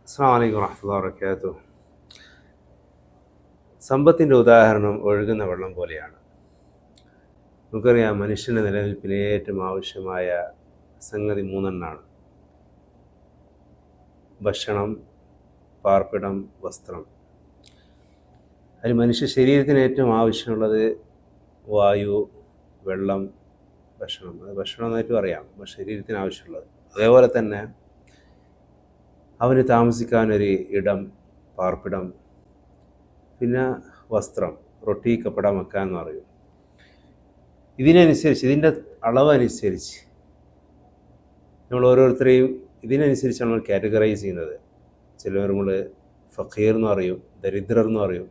അസ്സലാമു അലൈക്കും വറഹ്മത്തുള്ളാഹി വബറകാതുഹു. സമ്പത്തിൻ്റെ ഉദാഹരണം ഒഴുകുന്ന വെള്ളം പോലെയാണ്. നമുക്കറിയാം, മനുഷ്യൻ്റെ നിലനിൽപ്പിന് ഏറ്റവും ആവശ്യമായ സംഗതി മൂന്നെണ്ണമാണ്: ഭക്ഷണം, പാർപ്പിടം, വസ്ത്രം. അതിൽ മനുഷ്യ ശരീരത്തിന് ഏറ്റവും ആവശ്യമുള്ളത് വായു, വെള്ളം, ഭക്ഷണം. അത് ഭക്ഷണം എന്നായിട്ടും അറിയാം, ശരീരത്തിന് ആവശ്യമുള്ളത്. അതേപോലെ തന്നെ അവന് താമസിക്കാനൊരു ഇടം, പാർപ്പിടം, പിന്നെ വസ്ത്രം, റൊട്ടി കപ്പട മക്കാൻ എന്ന് പറയും. ഇതിനനുസരിച്ച്, ഇതിൻ്റെ അളവനുസരിച്ച് നമ്മൾ ഓരോരുത്തരെയും ഇതിനനുസരിച്ചാണ് നമ്മൾ കാറ്റഗറൈസ് ചെയ്യുന്നത്. ചിലവർ നമ്മൾ ഫക്കീർ എന്ന് പറയും, ദരിദ്രർ എന്ന് പറയും.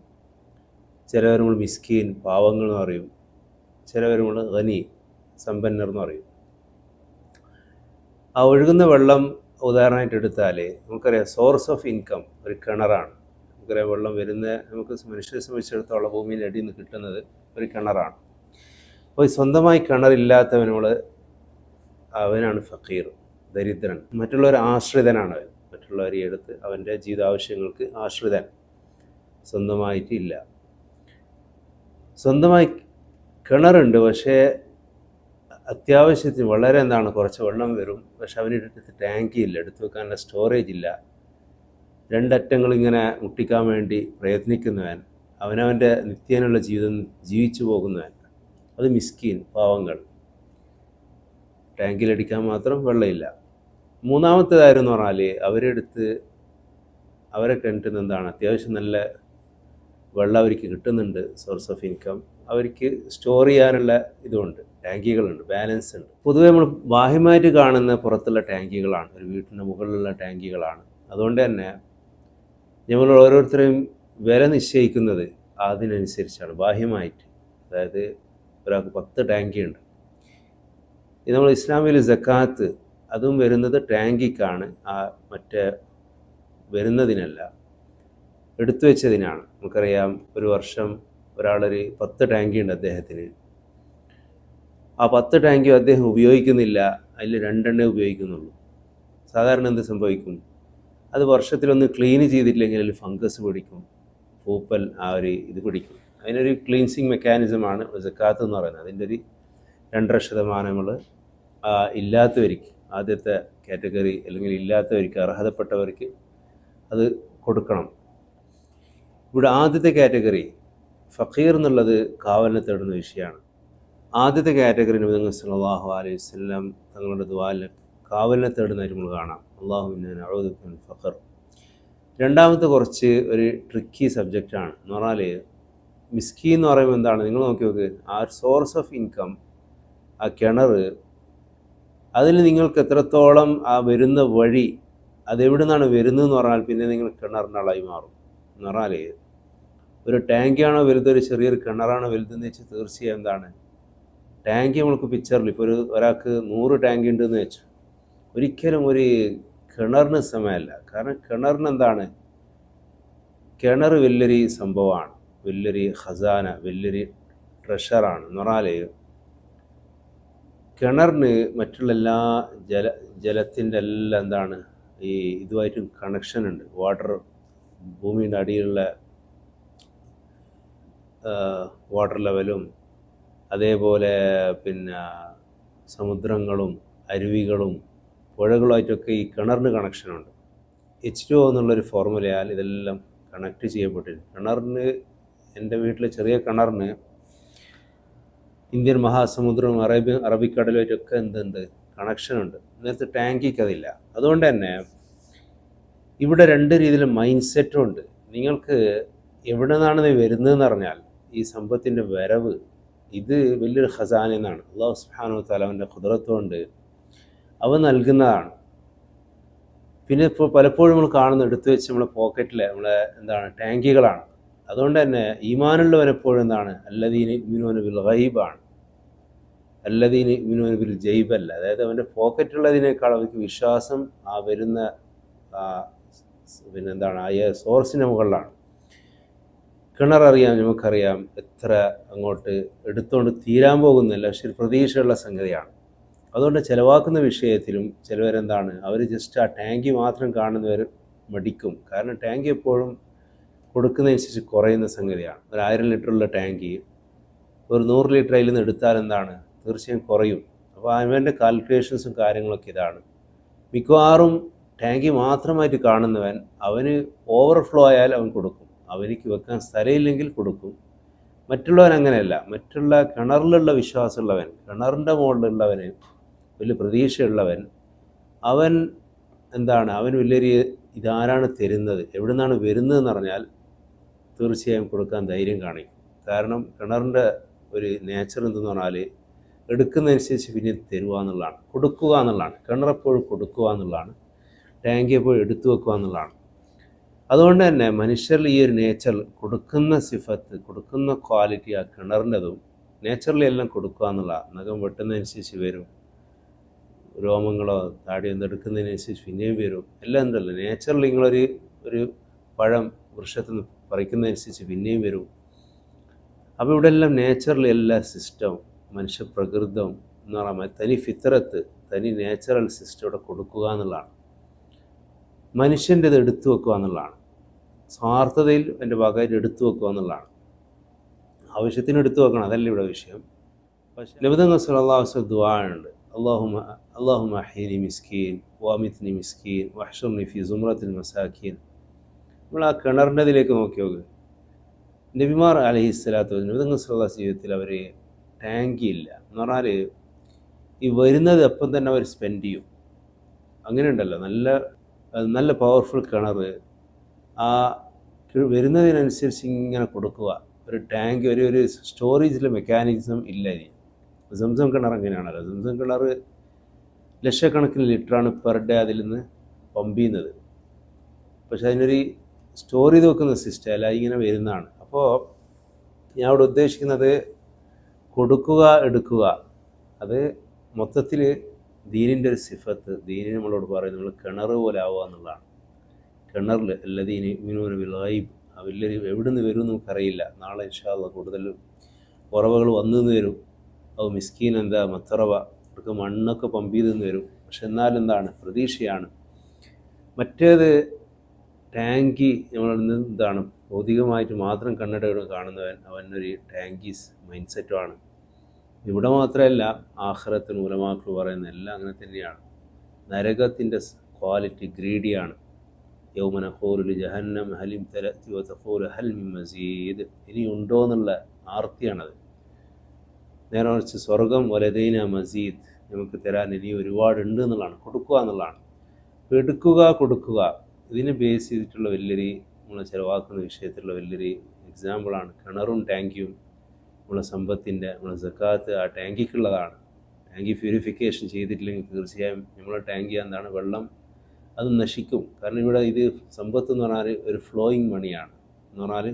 ചിലവർ നമ്മൾ മിസ്കീൻ, പാവങ്ങൾ എന്ന് പറയും. ചിലവർ നമ്മൾ ഖനി, സമ്പന്നർ എന്ന് പറയും. ആ ഒഴുകുന്ന വെള്ളം ഉദാഹരണമായിട്ട് എടുത്താൽ നമുക്കറിയാം, സോഴ്സ് ഓഫ് ഇൻകം ഒരു കിണറാണ്. നമുക്കറിയാം, വെള്ളം നമുക്ക് മനുഷ്യരെ സംബന്ധിച്ചിടത്തോളം ഭൂമിയുടെ അടിയിൽ നിന്ന് കിട്ടുന്നത് ഒരു കിണറാണ്. അപ്പോൾ സ്വന്തമായി കിണറില്ലാത്തവനോട് അവനാണ് ഫക്കീർ, ദരിദ്രൻ. മറ്റുള്ളവർ ആശ്രിതനാണ് അവൻ. മറ്റുള്ളവരെ എടുത്ത് അവൻ്റെ ജീവിതാവശ്യങ്ങൾക്ക് ആശ്രിതൻ. സ്വന്തമായിട്ടില്ല. സ്വന്തമായി കിണറുണ്ട്, പക്ഷേ അത്യാവശ്യത്തിന് വളരെ കുറച്ച് വെള്ളം വരും. പക്ഷെ അവനെടുത്ത് ടാങ്കി ഇല്ല, എടുത്തു വെക്കാനുള്ള സ്റ്റോറേജ് ഇല്ല. രണ്ടറ്റങ്ങളിങ്ങനെ മുട്ടിക്കാൻ വേണ്ടി പ്രയത്നിക്കുന്നവൻ, അവനവൻ്റെ നിത്യേനുള്ള ജീവിതം ജീവിച്ചു പോകുന്നവൻ, അത് മിസ്കീൻ, പാവങ്ങൾ. ടാങ്കിലടിക്കാൻ മാത്രം വെള്ളമില്ല. മൂന്നാമത്തേതായിരുന്നു പറഞ്ഞാൽ, അവരെ കിട്ടുന്ന അത്യാവശ്യം നല്ല വെള്ളം അവർക്ക് കിട്ടുന്നുണ്ട്, സോഴ്സ് ഓഫ് ഇൻകം. അവർക്ക് സ്റ്റോർ ചെയ്യാനുള്ള ഇതുണ്ട്, ടാങ്കികളുണ്ട്, ബാലൻസ് ഉണ്ട്. പൊതുവെ നമ്മൾ ബാഹ്യമായിട്ട് കാണുന്ന പുറത്തുള്ള ടാങ്കികളാണ്, ഒരു വീട്ടിൻ്റെ മുകളിലുള്ള ടാങ്കികളാണ്. അതുകൊണ്ട് തന്നെ നമ്മൾ ഓരോരുത്തരെയും വില നിശ്ചയിക്കുന്നത് അതിനനുസരിച്ചാണ്, ബാഹ്യമായിട്ട്. അതായത് ഒരാൾക്ക് 10 ടാങ്കിയുണ്ട്. ഇത് നമ്മൾ ഇസ്ലാമിൽ സക്കാത്ത് അതും വരുന്നത് ടാങ്കിക്കാണ്, മറ്റേ വരുന്നതിനല്ല, എടുത്തു വെച്ചതിനാണ്. നമുക്കറിയാം, ഒരു വർഷം ഒരാളൊരു 10 ടാങ്കിയുണ്ട് അദ്ദേഹത്തിന്. ആ 10 ടാങ്കും അദ്ദേഹം ഉപയോഗിക്കുന്നില്ല, അതിൽ 2 ഉപയോഗിക്കുന്നുള്ളൂ. സാധാരണ എന്ത് സംഭവിക്കും? അത് വർഷത്തിലൊന്ന് ക്ലീൻ ചെയ്തിട്ടില്ലെങ്കിൽ അതിൽ ഫംഗസ് പിടിക്കും, പൂപ്പൽ ഇത് പിടിക്കും. അതിനൊരു ക്ലീൻസിങ് മെക്കാനിസമാണ് സക്കാത്ത് എന്ന് പറയുന്നത്. അതിൻ്റെ ഒരു 2.5% ഇല്ലാത്തവർക്ക്, ആദ്യത്തെ കാറ്റഗറി അല്ലെങ്കിൽ ഇല്ലാത്തവർക്ക്, അർഹതപ്പെട്ടവർക്ക് അത് കൊടുക്കണം. ഇവിടെ ആദ്യത്തെ കാറ്റഗറി ഫക്കീർ എന്നുള്ളത് കാവലിനെ തേടുന്ന വിഷയമാണ്. ആദ്യത്തെ കാറ്റഗറി നബി സല്ലല്ലാഹു അലൈഹി വസല്ലം തങ്ങളുടെ ദുആയിൽ കാവലിനെ തേടുന്നതായിട്ട് നമ്മൾ കാണാം, അല്ലാഹുമ്മ ഇന്നാ നഊദു ബിക മിനൽ ഫഖർ. രണ്ടാമത്തെ കുറച്ച് ഒരു ട്രിക്കി സബ്ജക്റ്റാണ്. എന്ന് പറഞ്ഞാൽ, മിസ്കീൻ എന്ന് പറയുമ്പോൾ നിങ്ങൾ നോക്കി നോക്ക്, ആ സോഴ്സ് ഓഫ് ഇൻകം, ആ കിണർ, അതിൽ നിങ്ങൾക്ക് എത്രത്തോളം ആ വരുന്ന വഴി, അതെവിടെ നിന്നാണ് വരുന്നതെന്ന് പറഞ്ഞാൽ പിന്നെ നിങ്ങൾ കിണറിൻ്റെ ആളായി മാറും. എന്ന് പറഞ്ഞാൽ, ഒരു ടാങ്കിയാണോ വലുത്, ഒരു ചെറിയൊരു കിണറാണോ വലുതെന്ന് വെച്ച് തീർച്ചയായും ടാങ്കി നമ്മൾക്ക് പിക്ചറിൽ ഇപ്പോൾ ഒരാൾക്ക് 100 ടാങ്കി ഉണ്ടെന്ന് വെച്ചു, ഒരിക്കലും ഒരു കിണറിന് സമയമല്ല. കാരണം കിണറിന് കിണർ വലിയൊരു സംഭവമാണ്, വലിയൊരു ഖസാന, വലിയൊരു ട്രഷറാണ്. എന്ന് പറഞ്ഞാൽ, കിണറിന് മറ്റുള്ള എല്ലാ ജലത്തിൻ്റെ എല്ലാം ഇതുമായിട്ടും കണക്ഷൻ ഉണ്ട്. വാട്ടർ, ഭൂമിയുടെ അടിയിലുള്ള വാട്ടർ ലെവലും, അതേപോലെ പിന്നെ സമുദ്രങ്ങളും അരുവികളും പുഴകളുമായിട്ടൊക്കെ ഈ കിണറിന് കണക്ഷനുണ്ട്. H2O എന്നുള്ളൊരു ഫോർമുലയാൽ ഇതെല്ലാം കണക്ട് ചെയ്യപ്പെട്ടിട്ടുണ്ട്. കിണറിന്, എൻ്റെ വീട്ടിലെ ചെറിയ കിണറിന് ഇന്ത്യൻ മഹാസമുദ്രവും അറബിക്കടലുമായിട്ടൊക്കെ കണക്ഷനുണ്ട്. നേരത്തെ ടാങ്കിക്ക് അതില്ല. അതുകൊണ്ട് തന്നെ ഇവിടെ 2 രീതിയിലും മൈൻഡ് സെറ്റും ഉണ്ട്. നിങ്ങൾക്ക് എവിടെ നിന്നാണ് വരുന്നതെന്ന് പറഞ്ഞാൽ, ഈ സമ്പത്തിൻ്റെ വരവ് ഇത് വലിയൊരു ഖസാന എന്നാണ്. അല്ലാഹു സുബ്ഹാനഹു വ തആല അവൻ്റെ ഖുദ്റത്ത് കൊണ്ട് അവ നൽകുന്നതാണ്. പിന്നെ ഇപ്പോൾ പലപ്പോഴും നമ്മൾ കാണുന്ന എടുത്തു വെച്ച് നമ്മളെ പോക്കറ്റിൽ ടാങ്കികളാണ്. അതുകൊണ്ട് തന്നെ ഈമാനുള്ളവരെപ്പോഴും അല്ലദീന യുമിനൂന ബിൽ ഗൈബാണ്, അല്ലദീന യുമിനൂന ബിൽ ജൈബല്ല. അതായത് അവൻ്റെ പോക്കറ്റുള്ളതിനേക്കാൾ അവർക്ക് വിശ്വാസം ആ വരുന്ന ആ സോഴ്സിൻ്റെ മുകളിലാണ്. കിണററിയാം, നമുക്കറിയാം, എത്ര അങ്ങോട്ട് എടുത്തുകൊണ്ട് തീരാൻ പോകുന്നില്ല, പക്ഷെ ഒരു പ്രതീക്ഷയുള്ള സംഗതിയാണ്. അതുകൊണ്ട് ചിലവാക്കുന്ന വിഷയത്തിലും ചിലവർ അവർ ജസ്റ്റ് ആ ടാങ്കി മാത്രം കാണുന്നവർ മടിക്കും. കാരണം ടാങ്ക് എപ്പോഴും കൊടുക്കുന്നതനുസരിച്ച് കുറയുന്ന സംഗതിയാണ്. ഒരു 1000 ലിറ്ററുള്ള ടാങ്ക് ഒരു 100 ലിറ്റർ അതിൽ നിന്ന് എടുത്താൽ എന്താണ്, തീർച്ചയായും കുറയും. അപ്പോൾ അവൻ്റെ കാൽക്കുലേഷൻസും കാര്യങ്ങളൊക്കെ ഇതാണ്. മിക്കവാറും ടാങ്ക് മാത്രമായിട്ട് കാണുന്നവൻ അവന് ഓവർഫ്ലോ ആയാൽ അവൻ കൊടുക്കും, അവനിക്ക് വെക്കാൻ സ്ഥലമില്ലെങ്കിൽ കൊടുക്കും. മറ്റുള്ളവൻ അങ്ങനെയല്ല. മറ്റുള്ള കിണറിലുള്ള വിശ്വാസമുള്ളവൻ, കിണറിൻ്റെ മുകളിലുള്ളവന് വലിയ പ്രതീക്ഷയുള്ളവൻ, അവൻ എന്താണ്, അവൻ വലിയൊരു ഇതാരാണ് തരുന്നത്, എവിടെ നിന്നാണ് വരുന്നതെന്ന് പറഞ്ഞാൽ തീർച്ചയായും കൊടുക്കാൻ ധൈര്യം കാണിക്കും. കാരണം കിണറിൻ്റെ ഒരു നേച്ചർ എന്തെന്ന് പറഞ്ഞാൽ എടുക്കുന്നതനുസരിച്ച് പിന്നെ തരുക എന്നുള്ളതാണ്, കൊടുക്കുക എന്നുള്ളതാണ്. കിണറെപ്പോഴും കൊടുക്കുക എന്നുള്ളതാണ്, ടാങ്ക് എപ്പോഴും എടുത്തു വെക്കുക എന്നുള്ളതാണ്. അതുകൊണ്ട് തന്നെ മനുഷ്യരിൽ ഈ ഒരു നേച്ചർ, കൊടുക്കുന്ന സിഫത്ത്, കൊടുക്കുന്ന ക്വാളിറ്റി ആ കിണറിൻ്റെതും നേച്ചറിൽ എല്ലാം കൊടുക്കുക എന്നുള്ളതാണ്. നഖം വെട്ടുന്നതനുസരിച്ച് വരും, രോമങ്ങളോ താടിയോ എടുക്കുന്നതിനനുസരിച്ച് പിന്നെയും വരും, എല്ലാം ഉണ്ടല്ലോ. നേച്ചറിൽ ഒരു പഴം വൃക്ഷത്തിൽ നിന്ന് പറിക്കുന്നതനുസരിച്ച് പിന്നെയും വരും. അപ്പോൾ ഇവിടെ എല്ലാം നേച്ചറിൽ എല്ലാ സിസ്റ്റവും, മനുഷ്യപ്രകൃതം എന്ന് പറയുമ്പോൾ തനി ഫിത്രത്ത്, തനി നേച്ചുറൽ സിസ്റ്റം ഇവിടെ കൊടുക്കുക എന്നുള്ളതാണ്. മനുഷ്യൻ്റെത് എടുത്തു വെക്കുക എന്നുള്ളതാണ്. സ്വാർത്ഥതയിൽ എൻ്റെ ഭാഗമായിട്ട് എടുത്തു വെക്കുക എന്നുള്ളതാണ്. ആവശ്യത്തിന് എടുത്തു വെക്കണം, അതല്ല ഇവിടെ വിഷയം. പക്ഷേ നബി സല്ലല്ലാഹു അലൈഹി വസല്ലം ദുആ ഉണ്ട്, അല്ലാഹുമ്മ അഹ്യിനി മിസ്കീൻ വഅമിത്നി മിസ്കീൻ വഹ്ശുർനി ഫീ സുംറത്തിൽ മസാക്കീൻ. നമ്മൾ ആ കിണറിൻ്റെതിലേക്ക് നോക്കി നോക്ക്. നബിമാർ അലൈഹിസ്സലാത്തു വസ്സലാം, നബി സല്ലല്ലാഹു അലൈഹി ജീവിതത്തിൽ അവർ ടാങ്കി ഇല്ല എന്ന് പറഞ്ഞാൽ ഈ വരുന്നത് എപ്പം തന്നെ അവർ സ്പെൻഡ് ചെയ്യും. അങ്ങനെ ഉണ്ടല്ലോ, നല്ല പവർഫുൾ കിണർ, ആ വരുന്നതിനനുസരിച്ച് ഇങ്ങനെ കൊടുക്കുക. ഒരു ടാങ്ക്, ഒരു സ്റ്റോറേജിലെ മെക്കാനിസം ഇല്ല. സംസം കിണർ അങ്ങനെയാണല്ലോ. സംസം കിണർ ലക്ഷക്കണക്കിന് ലിറ്ററാണ് പെർ ഡേ അതിൽ നിന്ന് പമ്പ് ചെയ്യുന്നത്. പക്ഷെ അതിനൊരു സ്റ്റോർ ചെയ്ത് വെക്കുന്ന സിസ്റ്റം അല്ല, ഇങ്ങനെ വരുന്നതാണ്. അപ്പോൾ ഞാൻ ഇവിടെ ഉദ്ദേശിക്കുന്നത് കൊടുക്കുക, എടുക്കുക, അത് മൊത്തത്തിൽ ദീനിൻ്റെ ഒരു സിഫത്ത്. ദീനിന് നമ്മളോട് പറയും, നമ്മൾ കിണർ പോലെ ആവുക എന്നുള്ളതാണ്. കിണറിൽ അല്ലദീന യുമിനൂന ബിൽ ഗൈബ്, വലിയൊരു എവിടെ നിന്ന് വരും നമുക്കറിയില്ല. നാളെ ഇൻഷാ അല്ലാഹ് കൂടുതൽ ഉറവകൾ വന്നു വരും. അത് മിസ്കീൻ എന്താ മത്തറവ, അവർക്ക് മണ്ണൊക്കെ പമ്പ് ചെയ്തെന്ന് വരും. പക്ഷെ എന്നാലും എന്താണ്, പ്രതീക്ഷയാണ്. മറ്റേത് ടാങ്കി നമ്മളിന്ന് എന്താണ്, ഭൗതികമായിട്ട് മാത്രം കണ്ണടയോടെ കാണുന്നവൻ, അവനൊരു ടാങ്കീസ് മൈൻഡ് സെറ്റുമാണ്. ഇവിടെ മാത്രമല്ല, ആഖിറത്തിന് ഉലമാക്കൾ പറയുന്ന എല്ലാം അങ്ങനെ തന്നെയാണ്. നരകത്തിൻ്റെ ക്വാളിറ്റി ഗ്രീഡിയാണ്. യൗമ നഖൂലു ലിജഹന്നം ഹൽ ഇംതലഅതി വതഖൂലു ഹൽ മിൻ മസീദ്, ഇനി ഉണ്ടോ എന്നുള്ള ആർത്തിയാണത്. നേരെ മറിച്ച് സ്വർഗം വലദൈന മസീദ്, നമുക്ക് തരാൻ ഇനി ഒരുപാടുണ്ട് എന്നുള്ളതാണ്. കൊടുക്കുക എന്നുള്ളതാണ്. എടുക്കുക, കൊടുക്കുക, ഇതിനെ ബേസ് ചെയ്തിട്ടുള്ള വലിയൊരു നമ്മൾ ചിലവാക്കുന്ന വിഷയത്തിലുള്ള വലിയൊരു എക്സാമ്പിളാണ് കിണറും ടാങ്കിയും. നമ്മളെ സമ്പത്തിൻ്റെ, നമ്മളെ സക്കാത്ത് ആ ടാങ്കിക്കുള്ളതാണ്. ടാങ്കി പ്യൂരിഫിക്കേഷൻ ചെയ്തിട്ടില്ലെങ്കിൽ തീർച്ചയായും നമ്മളെ ടാങ്കി എന്താണ്, വെള്ളം അത് നശിക്കും. കാരണം ഇവിടെ ഇത് സമ്പത്ത് എന്ന് പറഞ്ഞാൽ ഒരു ഫ്ലോയിങ് മണിയാണ്, എന്ന് പറഞ്ഞാൽ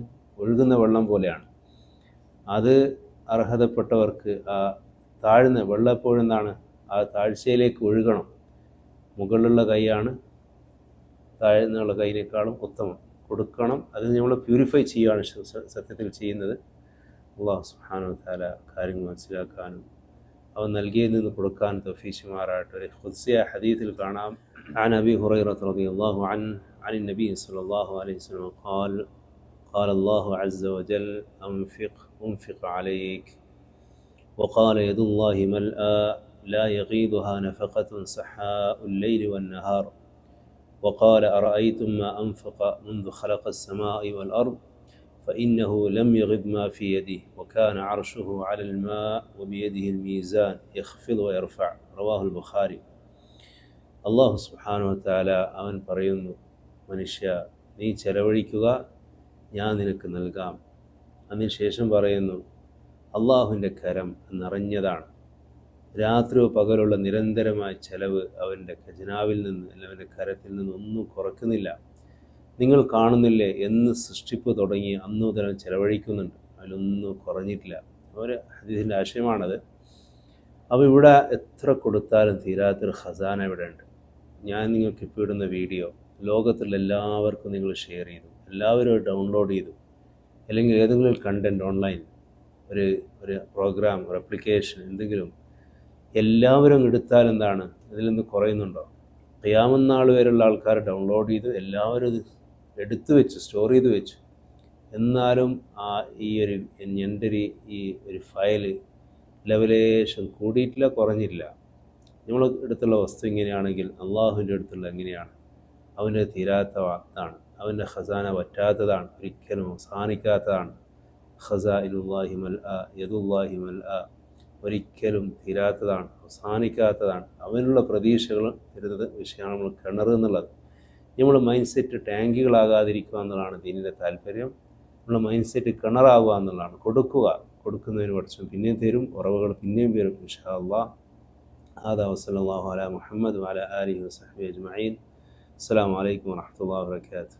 ഒഴുകുന്ന വെള്ളം പോലെയാണ്. അത് അർഹതപ്പെട്ടവർക്ക് ആ താഴ്ന്ന വെള്ളം എപ്പോഴും എന്താണ്, ആ താഴ്ചയിലേക്ക് ഒഴുകണം. മുകളിലുള്ള കൈയാണ് താഴ്ന്നുള്ള കൈനേക്കാളും ഉത്തമം. കൊടുക്കണം, അത് നമ്മൾ പ്യൂരിഫൈ ചെയ്യുകയാണ് സത്യത്തിൽ ചെയ്യുന്നത്. അല്ലാഹു സുബ്ഹാനഹു വ തആല കാര്യങ്ങൾ മനസ്സിലാക്കാനും അവൻ നൽകിയതിൽ നിന്ന് കൊടുക്കാൻ തൗഫീഖ് മാറാട്ടെ. ഒരു ഖുദ്സിയ ഹദീസിൽ കാണാം, عن أبي هريرة رضي الله عنه عن النبي صلى الله عليه وسلم قال الله عز وجل أنفق عليك، وقال يد الله ملأى لا يغيضها نفقة سحاء الليل والنهار، وقال أرأيتم ما أنفق منذ خلق السماء والأرض فإنه لم يغض ما في يده وكان عرشه على الماء وبيده الميزان يخفض ويرفع. رواه البخاري. അള്ളാഹു സുബ്ഹാനഹു വ തആല അവൻ പറയുന്നു, മനുഷ്യ നീ ചെലവഴിക്കുക, ഞാൻ നിനക്ക് നൽകാം. അതിനുശേഷം പറയുന്നു, അള്ളാഹുവിൻ്റെ കരം നിറഞ്ഞതാണ്. രാത്രിയോ പകലുള്ള നിരന്തരമായ ചെലവ് അവൻ്റെ ഖജനാവിൽ നിന്ന്, അല്ലെങ്കിൽ അവൻ്റെ കരത്തിൽ നിന്ന് ഒന്നും കുറയ്ക്കുന്നില്ല. നിങ്ങൾ കാണുന്നില്ലേ, എന്ന് സൃഷ്ടിപ്പ് തുടങ്ങി അന്നു മുതൽ ചെലവഴിക്കുന്നുണ്ട്, അതിലൊന്നും കുറഞ്ഞിട്ടില്ല. ഒരു ഹദീസിൻ്റെ ആശയമാണത്. അപ്പോൾ ഇവിടെ എത്ര കൊടുത്താലും തീരാത്തൊരു ഖസാന ഇവിടെ ഉണ്ട്. ഞാൻ നിങ്ങൾക്ക് ഇപ്പോൾ ഇടുന്ന വീഡിയോ ലോകത്തുള്ള എല്ലാവർക്കും നിങ്ങൾ ഷെയർ ചെയ്തു, എല്ലാവരും ഡൗൺലോഡ് ചെയ്തു, അല്ലെങ്കിൽ ഏതെങ്കിലും ഒരു കണ്ടൻറ്റ് ഓൺലൈൻ, ഒരു പ്രോഗ്രാം, ഒരു ആപ്ലിക്കേഷൻ, എന്തെങ്കിലും എല്ലാവരും എടുത്താൽ എന്താണ്, ഇതിൽ നിന്ന് കുറയുന്നുണ്ടോ? ഖിയാമത്ത് നാൾ വരെയുള്ള ആൾക്കാർ ഡൗൺലോഡ് ചെയ്ത് എല്ലാവരും ഇത് എടുത്തു വെച്ചു, സ്റ്റോർ ചെയ്ത് വെച്ചു. എന്നാലും ഈ ഒരു ഫയല് ലെവലേഷൻ കൂടിയിട്ടില്ല, കുറഞ്ഞില്ല. നമ്മൾ അടുത്തുള്ള വസ്തു ഇങ്ങനെയാണെങ്കിൽ അള്ളാഹുവിൻ്റെ അടുത്തുള്ള എങ്ങനെയാണ്? അവൻ്റെ തീരാത്തതാണ്, അവൻ്റെ ഖസാന പറ്റാത്തതാണ്, ഒരിക്കലും അവസാനിക്കാത്തതാണ്. ഖസാഇനുല്ലാഹി മൽആ യദുല്ലാഹി മൽആ, ഒരിക്കലും തീരാത്തതാണ്, അവസാനിക്കാത്തതാണ്. അവനുള്ള പ്രതീക്ഷകൾ തരുന്നത് വിഷയമാണ് നമ്മൾ കിണർ എന്നുള്ളത്. നമ്മൾ മൈൻഡ് സെറ്റ് ടാങ്കികളാകാതിരിക്കുക എന്നുള്ളതാണ് ദീനിൻ്റെ താല്പര്യം. നമ്മുടെ മൈൻഡ് സെറ്റ് കിണറാവുക എന്നുള്ളതാണ്. കൊടുക്കുന്നതിന് പഠിച്ചു പിന്നെയും തരും, ഉറവുകൾ പിന്നെയും വരും ഇൻഷാ അല്ലാഹ്. هذا وصلى الله على محمد وعلى آله وصحبه أجمعين. السلام عليكم ورحمة الله وبركاته.